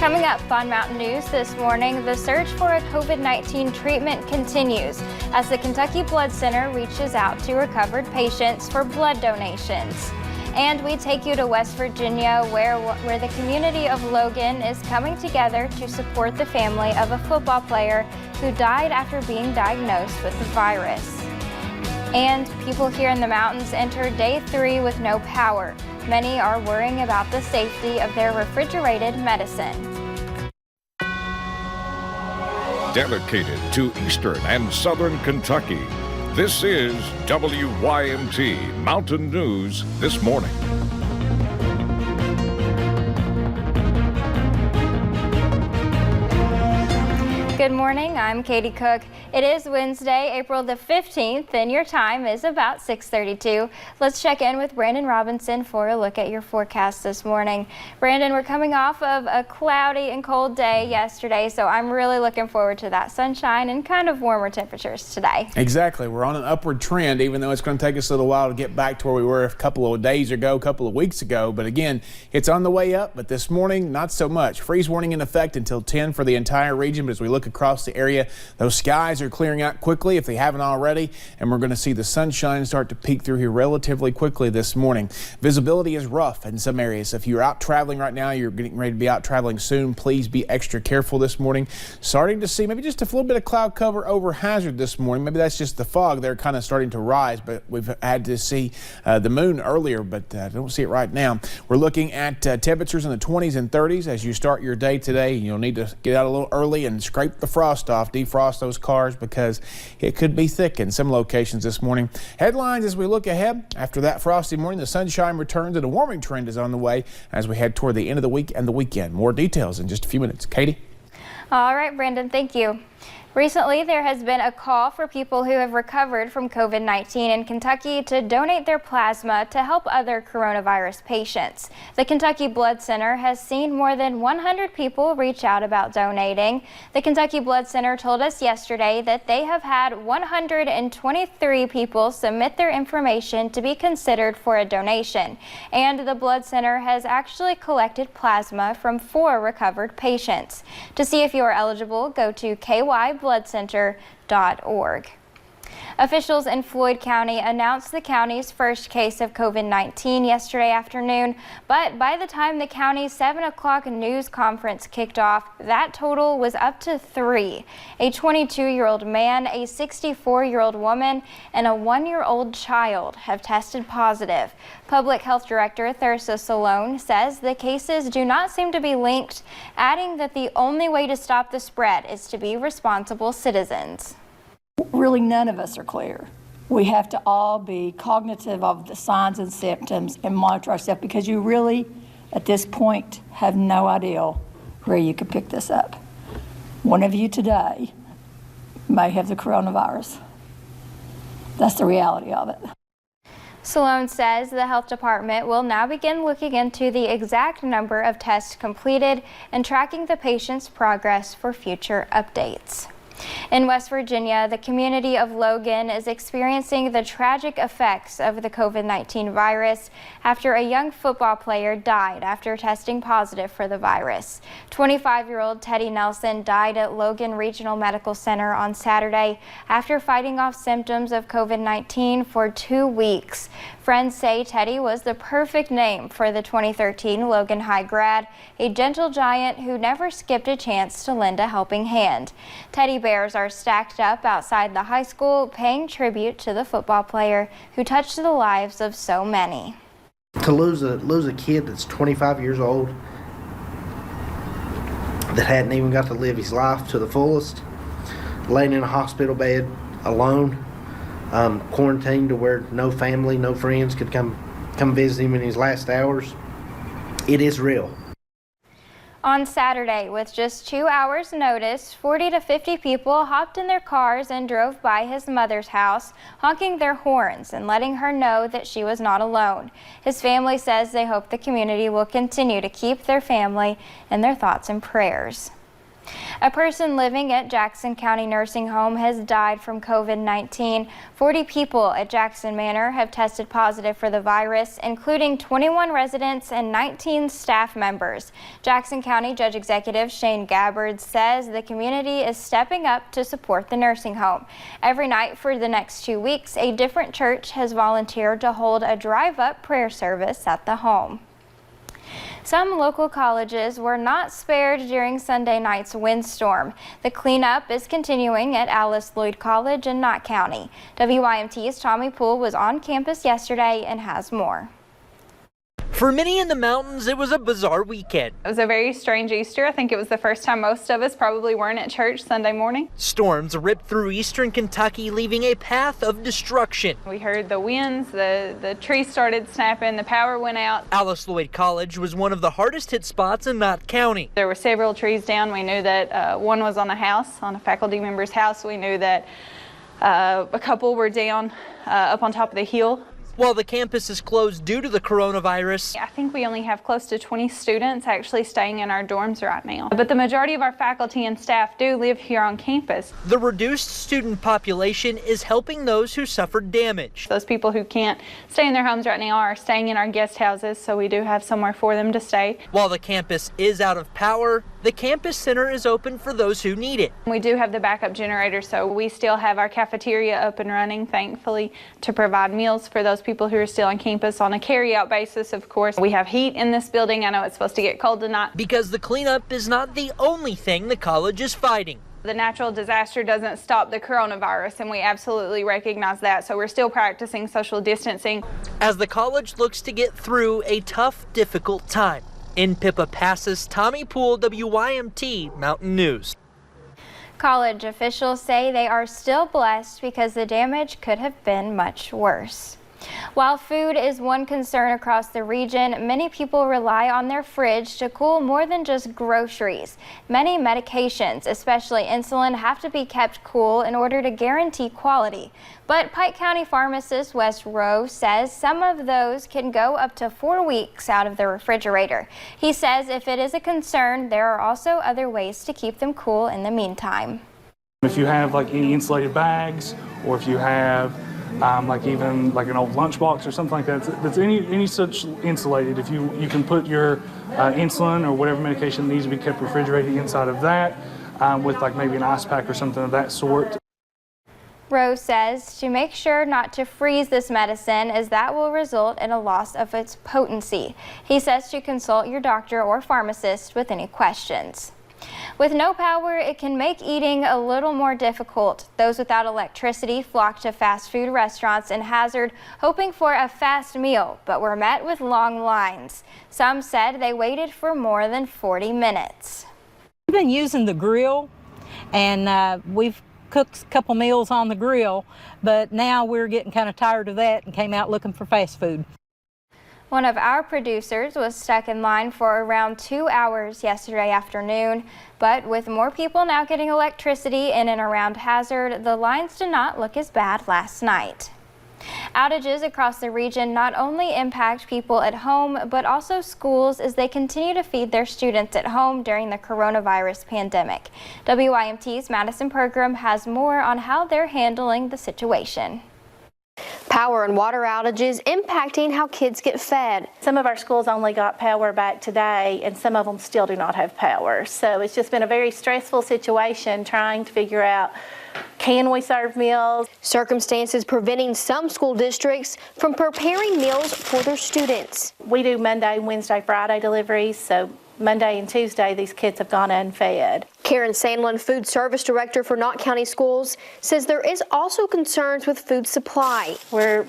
Coming up on Mountain News this morning, the search for a COVID-19 treatment continues as the Kentucky Blood Center reaches out to recovered patients for blood donations. And we take you to West Virginia, where the community of Logan is coming together to support the family of a football player who died after being diagnosed with the virus. And people here in the mountains enter day 3 with no power. Many are worrying about the safety of their refrigerated medicine. Dedicated to Eastern and Southern Kentucky, this is WYMT Mountain News this morning. Good morning, I'm Katie Cook. It is Wednesday, April the 15th, and your time is about 6:32. Let's check in with Brandon Robinson for a look at your forecast this morning. Brandon, we're coming off of a cloudy and cold day yesterday, so I'm really looking forward to that sunshine and kind of warmer temperatures today. Exactly. We're on an upward trend, even though it's going to take us a little while to get back to where we were a couple of days ago, a couple of weeks ago. But again, it's on the way up, but this morning, not so much. Freeze warning in effect until 10 for the entire region, but as we look across the area, those skies are clearing out quickly if they haven't already, and we're going to see the sunshine start to peek through here relatively quickly this morning. Visibility is rough in some areas. If you're out traveling right now, you're getting ready to be out traveling soon, please be extra careful this morning. Starting to see maybe just a little bit of cloud cover over Hazard this morning. Maybe that's just the fog there kind of starting to rise, but we've had to see the moon earlier, but I don't see it right now. We're looking at temperatures in the 20s and 30s as you start your day today. You'll need to get out a little early and scrape the frost off, defrost those cars, because it could be thick in some locations this morning. Headlines as we look ahead. After that frosty morning, the sunshine returns and a warming trend is on the way as we head toward the end of the week and the weekend. More details in just a few minutes. Katie? All right, Brandon, thank you. Recently, there has been a call for people who have recovered from COVID-19 in Kentucky to donate their plasma to help other coronavirus patients. The Kentucky Blood Center has seen more than 100 people reach out about donating. The Kentucky Blood Center told us yesterday that they have had 123 people submit their information to be considered for a donation. And the Blood Center has actually collected plasma from 4 recovered patients. To see if you are eligible, go to kybloodcenter.org. Officials in Floyd County announced the county's first case of COVID-19 yesterday afternoon, but by the time the county's 7 o'clock news conference kicked off, that total was up to 3. A 22-year-old man, a 64-year-old woman, and a 1-year-old child have tested positive. Public Health Director Thursa Salone says the cases do not seem to be linked, adding that the only way to stop the spread is to be responsible citizens. Really, none of us are clear. We have to all be cognitive of the signs and symptoms and monitor ourselves, because you really, at this point, have no idea where you could pick this up. One of you today may have the coronavirus. That's the reality of it. Salone says the health department will now begin looking into the exact number of tests completed and tracking the patient's progress for future updates. In West Virginia, the community of Logan is experiencing the tragic effects of the COVID-19 virus after a young football player died after testing positive for the virus. 25-year-old Teddy Nelson died at Logan Regional Medical Center on Saturday after fighting off symptoms of COVID-19 for 2 weeks. Friends say Teddy was the perfect name for the 2013 Logan High grad, a gentle giant who never skipped a chance to lend a helping hand. Teddy bears are stacked up outside the high school, paying tribute to the football player who touched the lives of so many. To lose a kid that's 25 years old, that hadn't even got to live his life to the fullest, laying in a hospital bed alone, quarantined to where no family, no friends could come visit him in his last hours. It is real. On Saturday, with just 2 hours' notice, 40 to 50 people hopped in their cars and drove by his mother's house, honking their horns and letting her know that she was not alone. His family says they hope the community will continue to keep their family in their thoughts and prayers. A person living at Jackson County Nursing Home has died from COVID-19. 40 people at Jackson Manor have tested positive for the virus, including 21 residents and 19 staff members. Jackson County Judge Executive Shane Gabbard says the community is stepping up to support the nursing home. Every night for the next 2 weeks, a different church has volunteered to hold a drive-up prayer service at the home. Some local colleges were not spared during Sunday night's windstorm. The cleanup is continuing at Alice Lloyd College in Knott County. WYMT's Tommy Poole was on campus yesterday and has more. For many in the mountains, it was a bizarre weekend. It was a very strange Easter. I think it was the first time most of us probably weren't at church Sunday morning. Storms ripped through eastern Kentucky, leaving a path of destruction. We heard the winds, the trees started snapping, the power went out. Alice Lloyd College was one of the hardest hit spots in Knott County. There were several trees down. We knew that one was on a house, on a faculty member's house. We knew that a couple were down up on top of the hill. While the campus is closed due to the coronavirus, I think we only have close to 20 students actually staying in our dorms right now. But the majority of our faculty and staff do live here on campus. the reduced student population is helping those who suffered damage. Those people who can't stay in their homes right now are staying in our guest houses, so we do have somewhere for them to stay. While the campus is out of power, the campus center is open for those who need it. We do have the backup generator, so we still have our cafeteria up and running, thankfully, to provide meals for those people who are still on campus on a carry-out basis, of course. We have heat in this building. I know it's supposed to get cold tonight. Because the cleanup is not the only thing the college is fighting. The natural disaster doesn't stop the coronavirus, and we absolutely recognize that, so we're still practicing social distancing. As the college looks to get through a tough, difficult time. In Pippa Passes, Tommy Poole, WYMT Mountain News. College officials say they are still blessed because the damage could have been much worse. While food is one concern across the region, many people rely on their fridge to cool more than just groceries. Many medications, especially insulin, have to be kept cool in order to guarantee quality. But Pike County pharmacist Wes Rowe says some of those can go up to 4 weeks out of the refrigerator. He says if it is a concern, there are also other ways to keep them cool in the meantime. If you have like any insulated bags, or if you have like even like an old lunchbox or something like that, that's any such insulated, if you can put your insulin or whatever medication needs to be kept refrigerated inside of that with like maybe an ice pack or something of that sort. Rose says to make sure not to freeze this medicine as that will result in a loss of its potency. He says to consult your doctor or pharmacist with any questions. With no power, it can make eating a little more difficult. Those without electricity flock to fast food restaurants in Hazard, hoping for a fast meal, but were met with long lines. Some said they waited for more than 40 minutes. We've been using the grill, and we've cooked a couple meals on the grill, but now we're getting kind of tired of that and came out looking for fast food. One of our producers was stuck in line for around 2 hours yesterday afternoon, but with more people now getting electricity in and around Hazard, the lines did not look as bad last night. Outages across the region not only impact people at home, but also schools as they continue to feed their students at home during the coronavirus pandemic. WYMT's Madison Pergram has more on how they're handling the situation. Power and water outages impacting how kids get fed. Some of our schools only got power back today, and some of them still do not have power. So it's just been a very stressful situation trying to figure out, can we serve meals? Circumstances preventing some school districts from preparing meals for their students. We do Monday, Wednesday, Friday deliveries, so Monday and Tuesday these kids have gone unfed. Karen Sandlin, Food Service Director for Knott County Schools, says there is also concerns with food supply. We're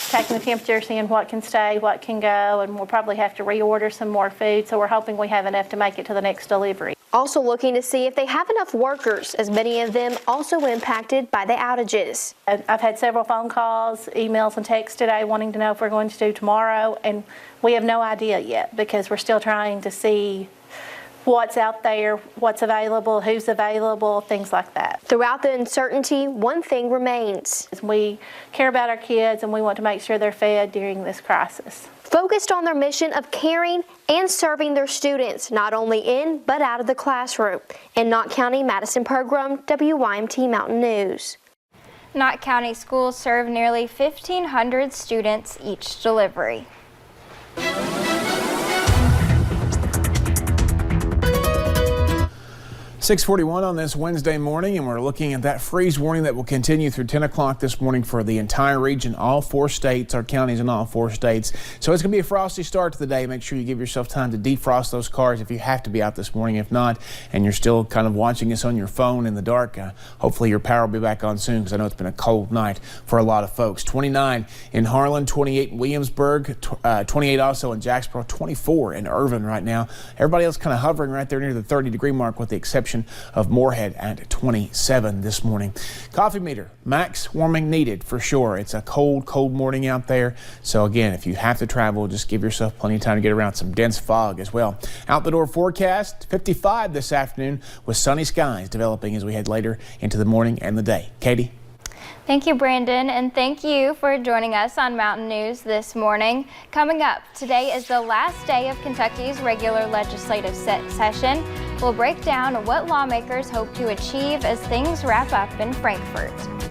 taking the temperature, seeing what can stay, what can go, and we'll probably have to reorder some more food, so we're hoping we have enough to make it to the next delivery. Also looking to see if they have enough workers, as many of them also impacted by the outages. I've had several phone calls, emails, and texts today wanting to know if we're going to do tomorrow, and we have no idea yet because we're still trying to see what's out there, what's available, who's available, things like that. Throughout the uncertainty, one thing remains. We care about our kids and we want to make sure they're fed during this crisis. focused on their mission of caring and serving their students, not only in but out of the classroom. In Knott County, Madison Program, WYMT Mountain News. Knott County schools serve nearly 1,500 students each delivery. 6:41 on this Wednesday morning, and we're looking at that freeze warning that will continue through 10 o'clock this morning for the entire region, all 4 states, our counties in all 4 states. So it's going to be a frosty start to the day. Make sure you give yourself time to defrost those cars if you have to be out this morning. If not, and you're still kind of watching us on your phone in the dark, hopefully your power will be back on soon, because I know it's been a cold night for a lot of folks. 29 in Harlan, 28 in Williamsburg, 28 also in Jacksboro, 24 in Irvin right now. Everybody else kind of hovering right there near the 30-degree mark, with the exception of Moorhead at 27 this morning. Coffee meter, max warming needed for sure. It's a cold morning out there. So again, if you have to travel, just give yourself plenty of time to get around some dense fog as well. Out the door forecast, 55 this afternoon with sunny skies developing as we head later into the morning and the day. Katie? Thank you, Brandon, and thank you for joining us on Mountain News this morning. Coming up, today is the last day of Kentucky's regular legislative session. We'll break down what lawmakers hope to achieve as things wrap up in Frankfort.